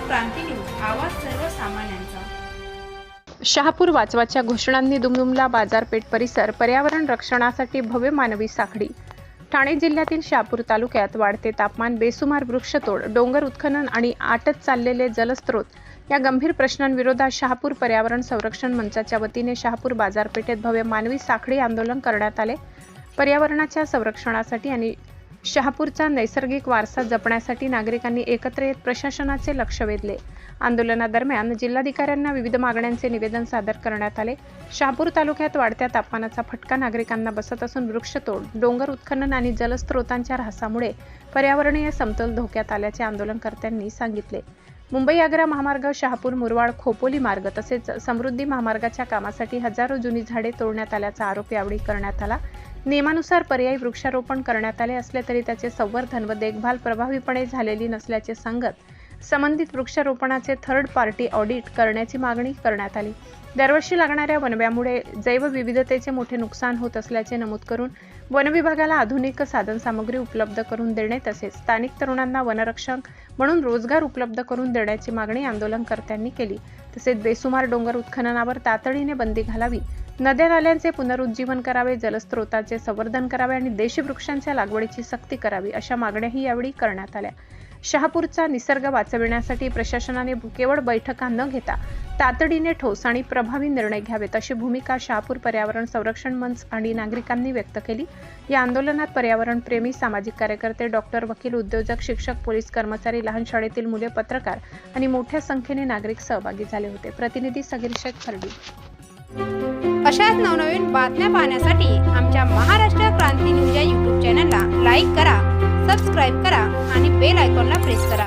क्रांती news, आवाज सर्वसामान्यांचा। शहापूर वाचवाच्या घोषणांनी दुमदुमला बाजारपेठ परिसर। पर्यावरण रक्षणासाठी भव्य मानवी साखळी। ठाणे जिल्ह्यातील शहापूर तालुक्यात वाढते तापमान, बेसुमार वृक्षतोड, डोंगर उत्खनन आणि आटत चाललेले जलस्रोत या गंभीर प्रश्नांविरोधात शहापूर पर्यावरण संरक्षण मंचाच्या वतीने शहापूर बाजारपेठेत भव्य मानवी साखळी आंदोलन करण्यात आले। पर्यावरणाच्या संरक्षणासाठी आणि शहापूरचा नैसर्गिक वारसा जपण्यासाठी नागरिकांनी एकत्र येत प्रशासनाचे लक्ष वेधले। आंदोलनादरम्यान जिल्हाधिकाऱ्यांना विविध मागण्यांचे निवेदन सादर करण्यात आले। शहापूर तालुक्यात वाढत्या तापमानाचा फटका नागरिकांना बसत असून वृक्षतोड, डोंगर उत्खनन आणि जलस्रोतांच्या ऱ्हासामुळे पर्यावरणीय समतोल धोक्यात आल्याचे आंदोलनकर्त्यांनी सांगितले। मुंबई-आग्रा महामार्ग, शहापूर मुरबाड खोपोली मार्ग तसेच समृद्धी महामार्गाच्या कामासाठी हजारो जुनी झाडे तोडण्यात आल्याचा आरोप यावेळी करण्यात आला। नियमानुसार पर्यायी वृक्षारोपण करण्यात आले असले तरी त्याचे संवर्धन व देखभाल प्रभावीपणे झालेली नसल्याचे सांगत संबंधित वृक्षारोपणाचे थर्ड पार्टी ऑडिट करण्याची मागणी करण्यात आली। दरवर्षी लागणाऱ्या वनव्यामुळे जैवविविधतेचे मोठे नुकसान होत असल्याचे नमूद करून वन विभागाला आधुनिक साधनसामुग्री उपलब्ध करून देणे तसेच स्थानिक तरुणांना वनरक्षक म्हणून रोजगार उपलब्ध करून देण्याची मागणी आंदोलनकर्त्यांनी केली। तसेच बेसुमार डोंगर उत्खननावर तातडीने बंदी घालावी, नद्या नाल्यांचे पुनरुज्जीवन करावे, जलस्रोतांचे संवर्धन करावे आणि देशी वृक्षांच्या लागवडीची सक्ती करावी अशा मागण्याही यावेळी करण्यात आल्या। शहापूरचा निसर्ग वाचविण्यासाठी प्रशासनाने केवळ बैठका न घेता तातडीने ठोस आणि प्रभावी निर्णय घ्यावेत अशी भूमिका शहापूर पर्यावरण संरक्षण मंच आणि नागरिकांनी व्यक्त केली। या आंदोलनात पर्यावरण प्रेमी, सामाजिक कार्यकर्ते, डॉक्टर, वकील, उद्योजक, शिक्षक, पोलीस कर्मचारी, लहान शाळेतील मुले, पत्रकार आणि मोठ्या संख्येने नागरिक सहभागी झाले होते। प्रतिनिधी सगीर शेख खर्डी। अशाच नवनवीन बातम्या पाहण्यासाठी आमच्या महाराष्ट्र क्रांती न्यूज या YouTube चॅनलला लाईक करा, सबस्क्राईब करा आणि बेल आयकॉनला प्रेस करा।